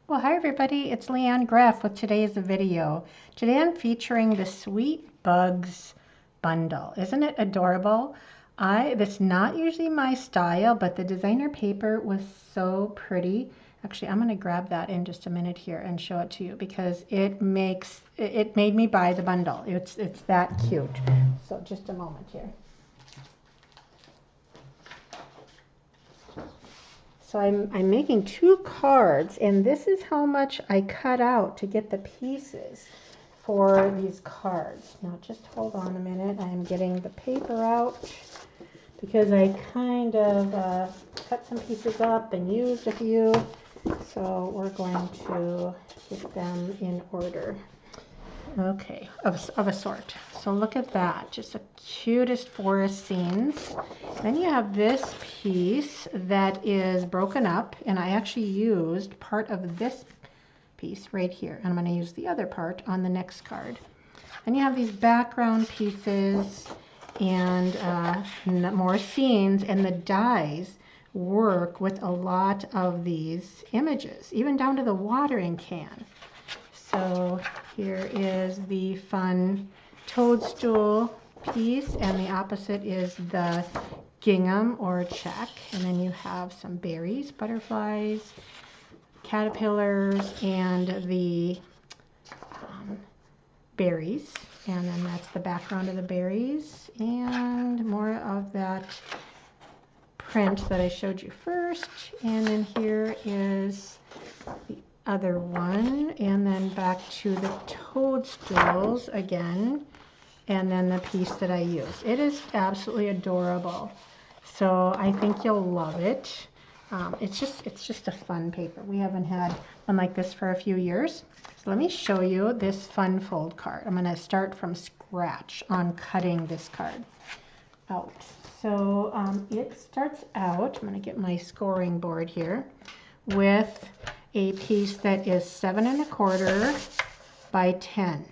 Well, hi everybody, it's Leanne Greff with today's video. Today I'm featuring the Sweet Bugs bundle. Isn't it adorable? That's not usually my style, but the designer paper was so pretty. Actually, I'm going to grab that in just a minute here and show it to you because it made me buy the bundle. It's that cute. So just a moment here. So I'm making 2 cards, and this is how much I cut out to get the pieces for these cards. Now just hold on a minute. I'm getting the paper out because I kind of cut some pieces up and used a few. So we're going to get them in order. Okay, of a sort. So look at that, just the cutest forest scenes. Then you have this piece that is broken up, and I actually used part of this piece right here, and I'm going to use the other part on the next card. And you have these background pieces and more scenes, and the dies work with a lot of these images, even down to the watering can. So here is the fun toadstool piece, and the opposite is the gingham or check. And then you have some berries, butterflies, caterpillars, and the berries. And then that's the background of the berries, and more of that print that I showed you first. And then here is the other one, and then back to the toadstools again, and then the piece that I use. It is absolutely adorable, so I think you'll love it. It's just a fun paper. We haven't had one like this for a few years. So let me show you this fun fold card. I'm going to start from scratch on cutting this card out. So it starts out, I'm going to get my scoring board here, with a piece that is 7 1/4 by 10.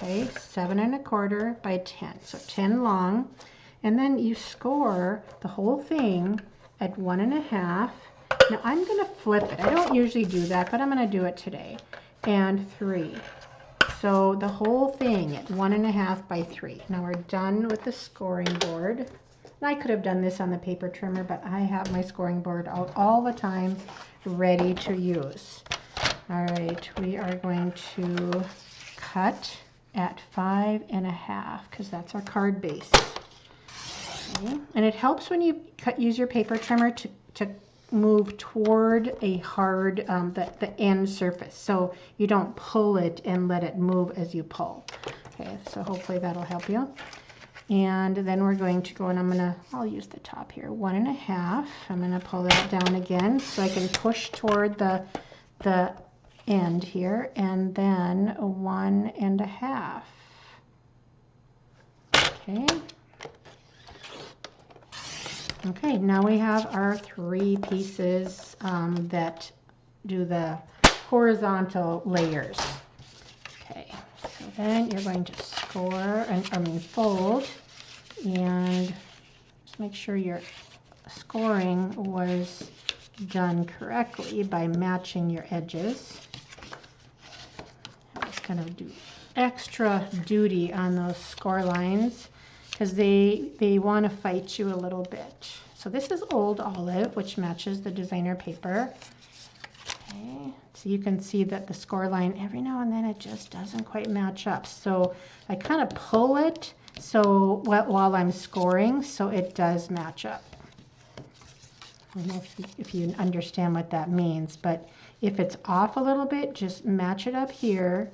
Okay, 7 1/4 by 10. So 10 long. And then you score the whole thing at 1 1/2. Now I'm going to flip it. I don't usually do that, but I'm going to do it today. And 3. So the whole thing at 1 1/2 by 3. Now we're done with the scoring board. I could have done this on the paper trimmer, but I have my scoring board out all the time, ready to use. All right, we are going to cut at 5 1/2 because that's our card base. Okay. And it helps when you use your paper trimmer to move toward a hard, the end surface, so you don't pull it and let it move as you pull. Okay, so hopefully that'll help you. And then we're going to go, and I'll use the top here, 1 1/2. I'm going to pull that down again so I can push toward the end here, and then 1 1/2. Okay. Okay, now we have our 3 pieces that do the horizontal layers. Okay, so then you're going to fold, and just make sure your scoring was done correctly by matching your edges. I'm just going to do extra duty on those score lines because they want to fight you a little bit. So this is Old Olive, which matches the designer paper. Okay, so you can see that the score line, every now and then it just doesn't quite match up. So I kind of pull it so while I'm scoring, so it does match up. I don't know if you understand what that means, but if it's off a little bit, just match it up here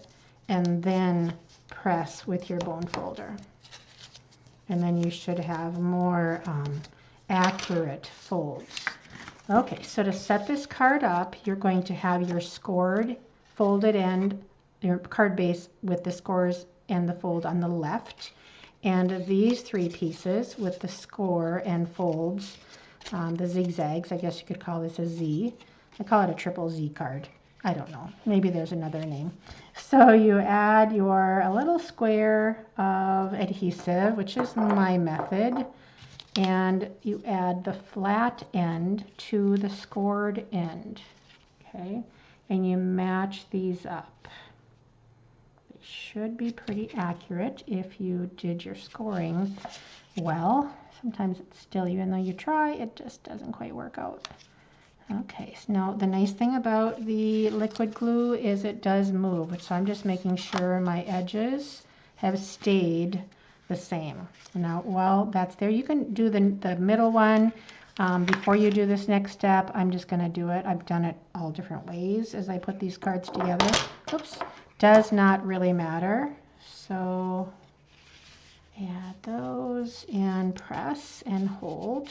and then press with your bone folder. And then you should have more accurate folds. Okay, so to set this card up, you're going to have your scored folded end, your card base with the scores and the fold on the left, and these 3 pieces with the score and folds, the zigzags. I guess you could call this a Z. I call it a triple Z card. I don't know, maybe there's another name. So you add a little square of adhesive, which is my method, and you add the flat end to the scored end. Okay, and you match these up. They should be pretty accurate if you did your scoring well. Sometimes it's still, even though you try, it just doesn't quite work out. Okay, so now the nice thing about the liquid glue is it does move, so I'm just making sure my edges have stayed the same. Now, while that's there, you can do the middle one before you do this next step. I'm just going to do it. I've done it all different ways as I put these cards together. Oops, does not really matter. So add those and press and hold.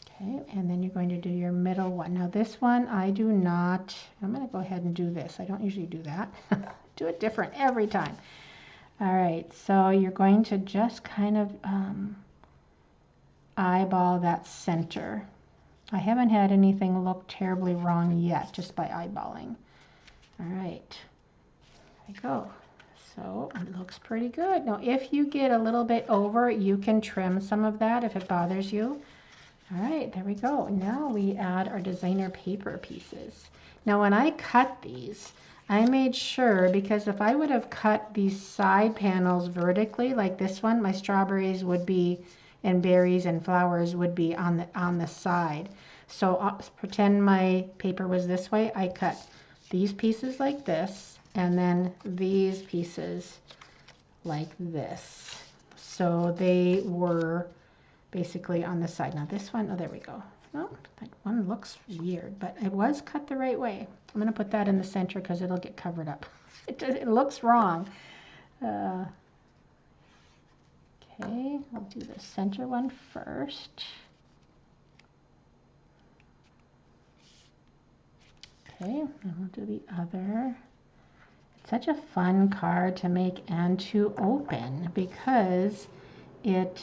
Okay, and then you're going to do your middle one. Now this one I do not, I'm going to go ahead and do this. I don't usually do that. Do it different every time. All right, so you're going to just kind of eyeball that center. I haven't had anything look terribly wrong yet, just by eyeballing. All right, there we go. So it looks pretty good. Now if you get a little bit over, you can trim some of that if it bothers you. All right, there we go. Now we add our designer paper pieces. Now when I cut these, I made sure, because if I would have cut these side panels vertically like this one, my strawberries would be, and berries and flowers would be on the side. So pretend my paper was this way. I cut these pieces like this, and then these pieces like this. So they were basically on the side. Now this one, oh, there we go. No, that one looks weird, but it was cut the right way. I'm going to put that in the center because it'll get covered up. It looks wrong. Okay, I'll do the center one first. Okay, and we'll do the other. It's such a fun card to make and to open because it's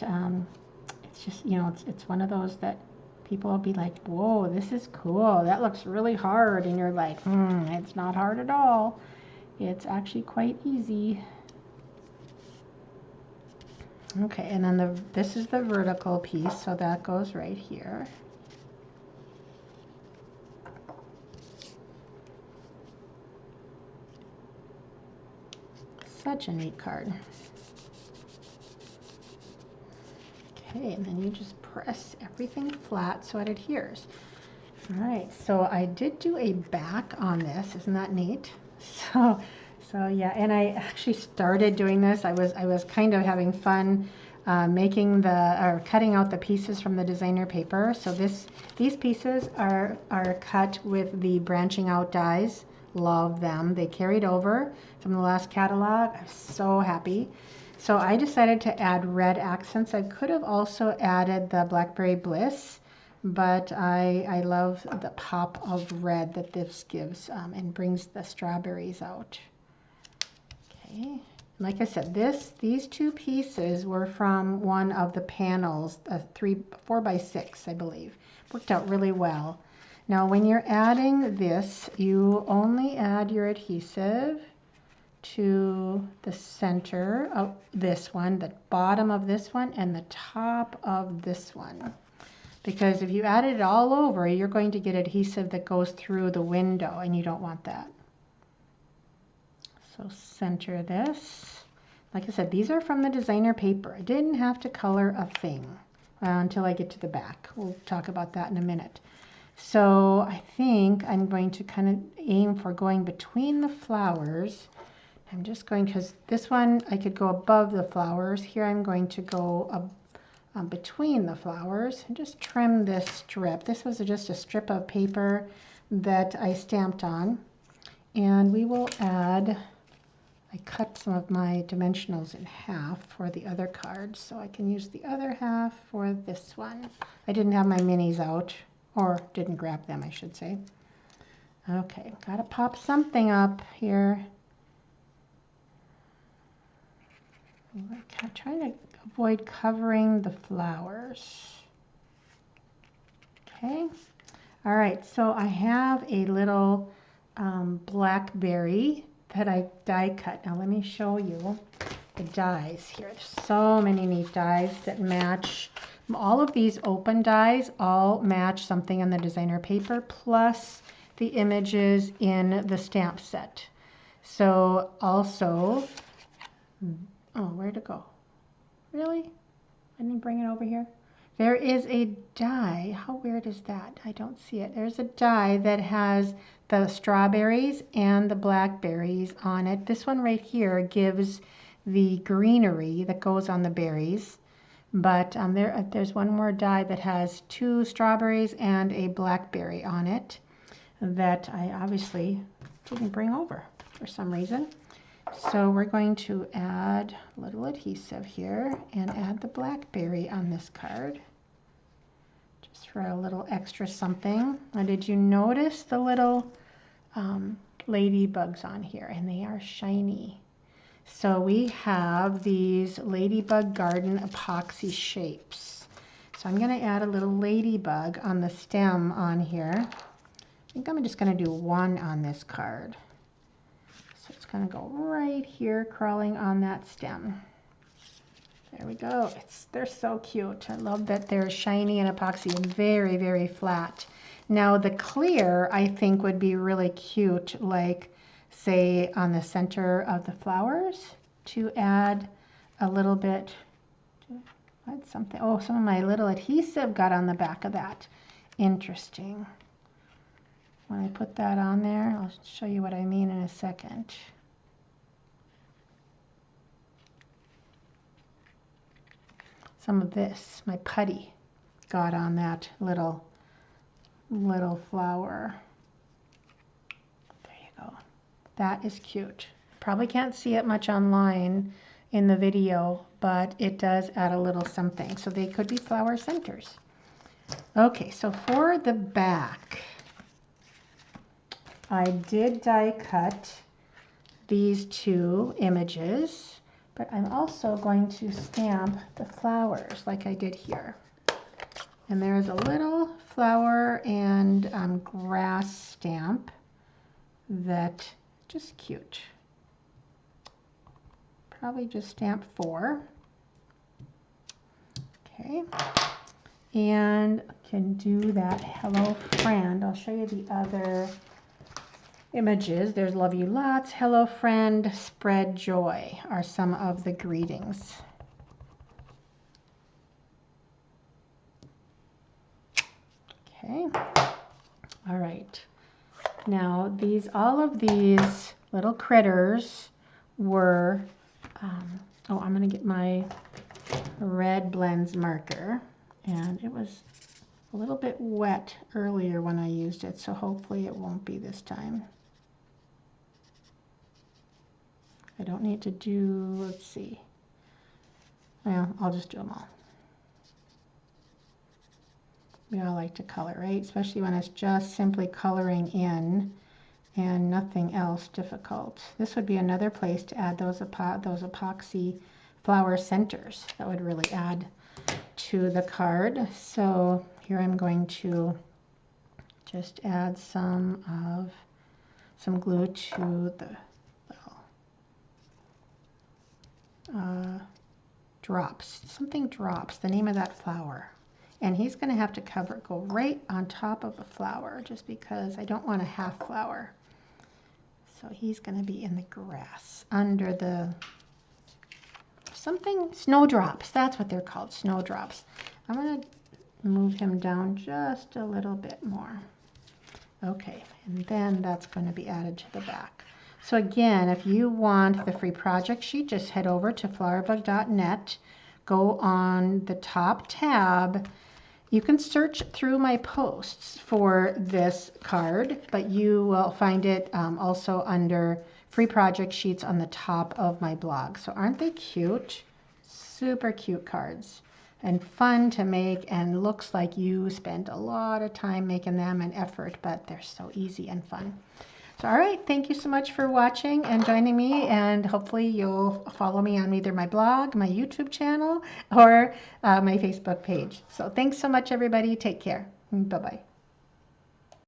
just, you know, it's one of those that people will be like, whoa, this is cool. That looks really hard. And you're like, it's not hard at all. It's actually quite easy. Okay, and then this is the vertical piece, so that goes right here. Such a neat card. Okay, and then you just press everything flat so it adheres. All right, so I did do a back on this. Isn't that neat? So yeah, and I actually started doing this. I was kind of having fun cutting out the pieces from the designer paper. So these pieces are cut with the branching out dies. Love them. They carried over from the last catalog. I'm so happy. So I decided to add red accents. I could have also added the Blackberry Bliss, but I love the pop of red that this gives and brings the strawberries out. Okay, like I said, these two pieces were from one of the panels, 4x6, I believe. Worked out really well. Now when you're adding this, you only add your adhesive to the center of this one, the bottom of this one, and the top of this one. Because if you add it all over, you're going to get adhesive that goes through the window, and you don't want that. So center this. Like I said, these are from the designer paper. I didn't have to color a thing until I get to the back. We'll talk about that in a minute. So I think I'm going to kind of aim for going between the flowers. I'm just going, because this one I could go above the flowers. Here I'm going to go between the flowers and just trim this strip. This was just a strip of paper that I stamped on. And we will add, I cut some of my dimensionals in half for the other cards, so I can use the other half for this one. I didn't have my minis out, or didn't grab them, I should say. Okay, gotta pop something up here. I'm trying to avoid covering the flowers. Okay, all right, so I have a little blackberry that I die cut. Now let me show you the dies here. There's so many neat dies that match. All of these open dies all match something on the designer paper, plus the images in the stamp set. So also, oh, where'd it go? Really? I didn't bring it over here. There is a die. How weird is that? I don't see it. There's a die that has the strawberries and the blackberries on it. This one right here gives the greenery that goes on the berries. But there's one more die that has 2 strawberries and a blackberry on it that I obviously didn't bring over for some reason. So we're going to add a little adhesive here and add the blackberry on this card. Just for a little extra something. Now, did you notice the little ladybugs on here? And they are shiny. So we have these Ladybug Garden epoxy shapes. So I'm going to add a little ladybug on the stem on here. I think I'm just going to do 1 on this card. So it's going to go right here, crawling on that stem. There we go. They're so cute. I love that they're shiny and epoxy and very, very flat. Now the clear, I think, would be really cute, like say on the center of the flowers, to add a little bit, something. Oh, some of my little adhesive got on the back of that. Interesting. When I put that on there, I'll show you what I mean in a second. Some of this, my putty, got on that little flower. There you go. That is cute. Probably can't see it much online in the video, but it does add a little something. So they could be flower centers. Okay, so for the back, I did die cut these 2 images, but I'm also going to stamp the flowers like I did here. And there's a little flower and grass stamp that just cute. Probably just stamp 4. Okay. And can do that hello friend. I'll show you the other images. There's love you lots, hello friend, spread joy are some of the greetings. Okay. All right. Now all of these little critters were, oh, I'm going to get my red blends marker, and it was a little bit wet earlier when I used it, so hopefully it won't be this time. I don't need to do, let's see. Well, I'll just do them all. We all like to color, right? Especially when it's just simply coloring in and nothing else difficult. This would be another place to add those epoxy flower centers. That would really add to the card. So here I'm going to just add some glue to the drops. Something drops, the name of that flower. And he's going to have to go right on top of the flower, just because I don't want a half flower. So he's going to be in the grass under the snowdrops. That's what they're called, snowdrops. I'm going to move him down just a little bit more. Okay, and then that's going to be added to the back. So again, if you want the free project sheet, just head over to flowerbug.net, go on the top tab. You can search through my posts for this card, but you will find it also under free project sheets on the top of my blog. So aren't they cute? Super cute cards and fun to make, and looks like you spent a lot of time making them and effort, but they're so easy and fun. So, all right, thank you so much for watching and joining me, and hopefully you'll follow me on either my blog, my YouTube channel, or my Facebook page. So thanks so much, everybody. Take care. Bye-bye.